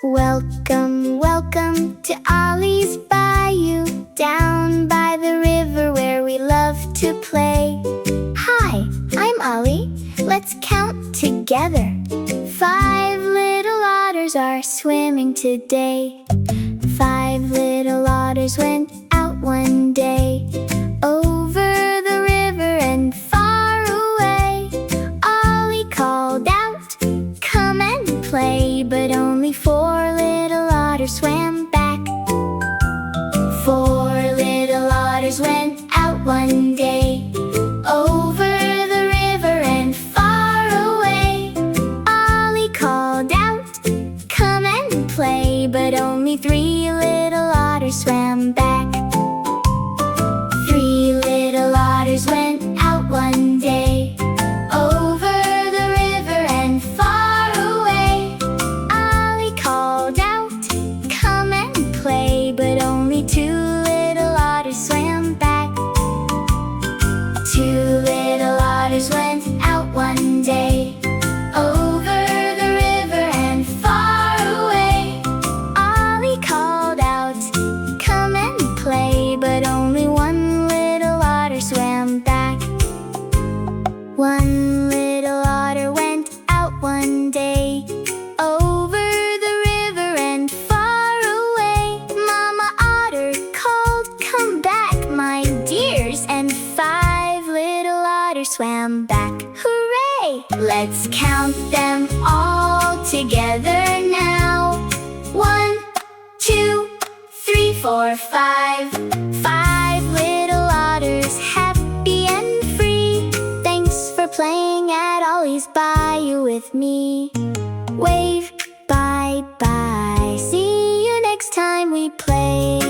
Welcome, welcome to Ollie's Bayou, down by the river where we love to play. Hi, I'm Ollie. Let's count together. 5 little otters are swimming today. 5 little otters went out one day, over the river and far away. Ollie called out, "Come and play," but only 4 little otters swam back. 4 little otters went out one day, over the river and far away. Ollie called out, "Come and play," but only 3 little otters swam back. 3 little otters went out one day, over the river and far away. Ollie called out, "Come and play," but only 2 little otters swam back. 2 little otters went out one day, over the river and far away. Ollie called out, "Come and play," but only 1 little otter swam back. 1 little otter went out one day, over the river and far away. Mama otter called, "Come back, my dears," and 5 little otters swam back. Hooray! Let's count them all together now. 1, 2, 3, 4, 5. 5 little otters, happy and free. Thanks for playing at Ollie's Bayou with me. Wave, bye-bye. See you next time we play.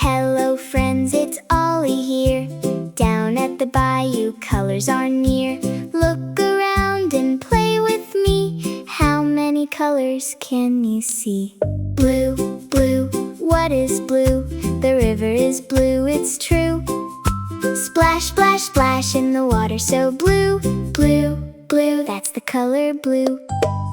Hello friends, it's Ollie here. Down at the bayou, colors are near. Look around and play with me. How many colors can you see? Blue, blue, what is blue? The river is blue, it's true. Splash, splash, splash in the water so blue. Blue, blue, that's the color blue.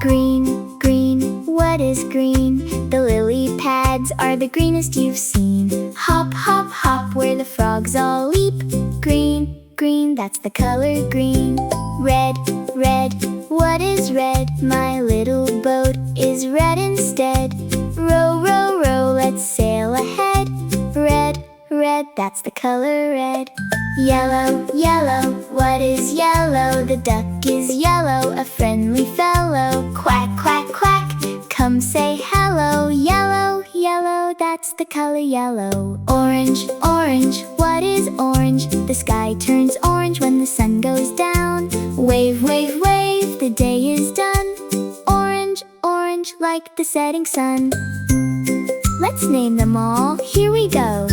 Green, green, what is green? The lily pads are the greenest you've seen. Hop, hop, hop, where the frogs all leap. Green, green, that's the color green. Red, red, what is red? My little boat is red instead. Row, row, row, let's sail ahead. Red, red, that's the color red. Yellow, yellow, what is yellow? The duck is yellow, a friendly fellow. Quack, quack, quack, come say hello. Yellow, yellow, that's the color yellow. Orange, orange, what is orange? The sky turns orange when the sun goes down. Wave, wave, wave, the day is done. Orange, orange, like the setting sun. Let's name them all, here we go.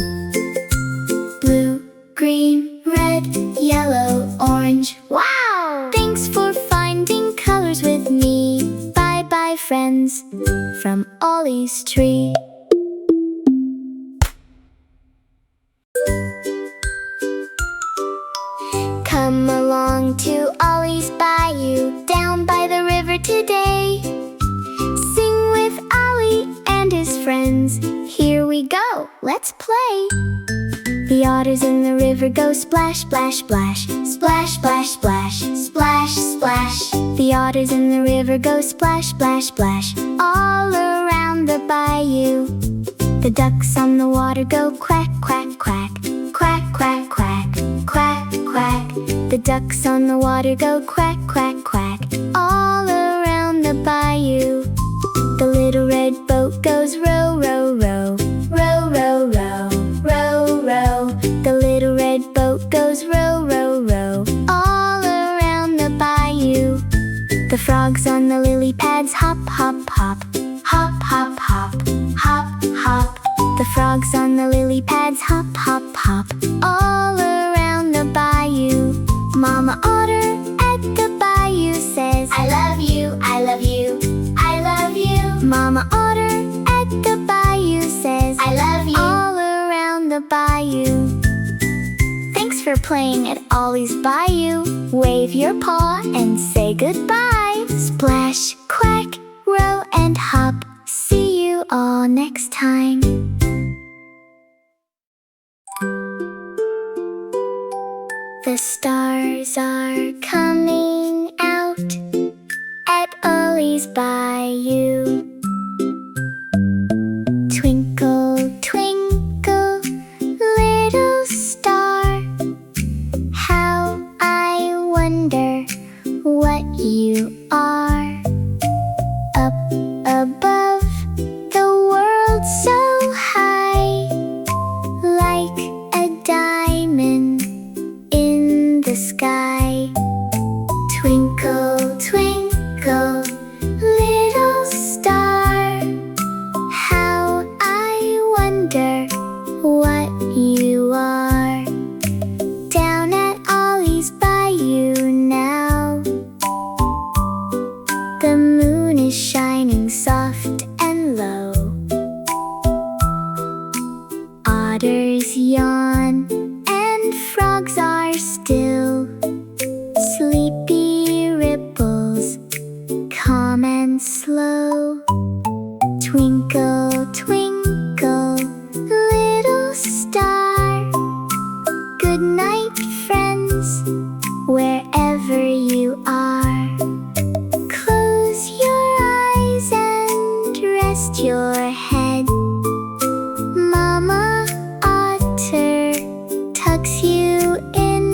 Blue, green, red, yellow, orange. Wow! Thanks for finding colors with me. Bye-bye, friends, from Ollie's tree. Come along to Ollie's Bayou, down by the river today. Sing with Ollie and his friends. Here we go, let's play. The otters in the river go splash, splash, splash. Splash, splash, splash, splash, splash. The otters in the river go splash, splash, splash, all around the bayou. The ducks on the water go quack, quack, quack. Quack, quack, quack, quack, quack. The ducks on the water go quack, quack, quack, all around the bayou. The little red boat goes row, row, row. Row, row, row, row, row. The little red boat goes row, row, row, all around the bayou. The frogs on the lily pads hop, hop, hop. Hop, hop, hop, hop, hop. The frogs on the lily pads hop, hop, hop, all around the bayou. Mama otter at the bayou says, "I love you, I love you, I love you." Mama otter at the bayou says, "I love you," all around the bayou. Thanks for playing at Ollie's Bayou. Wave your paw and say goodbye. Splash, quack, row and hop. See you all next time. The stars are coming out at Ollie's Bayou. Twinkle, twinkle, little star, how I wonder what you are. Up above, the world so high, like a diamond in the sky. Twinkle, twinkle, little star, how I wonder what you are. Down at Ollie's Bayou now, the moon is shining soft and low. Otters yawn and frogs are still. Sleepy ripples, calm and slow. Twinkle, twinkle, little star, good night, friends, wherever you are. Close your eyes and rest your head. Mama otter tucks you in.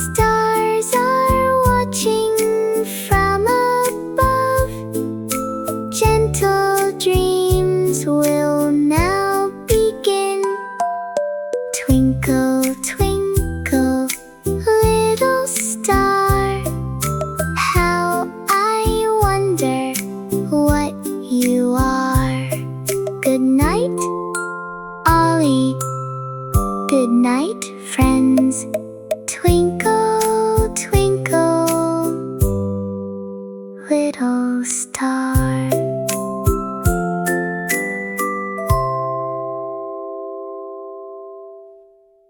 Stars are watching from above. Gentle dreams will now begin. Twinkle, twinkle, little star, how I wonder what you are. Good night, Ollie. Good night, friends. Twinkle.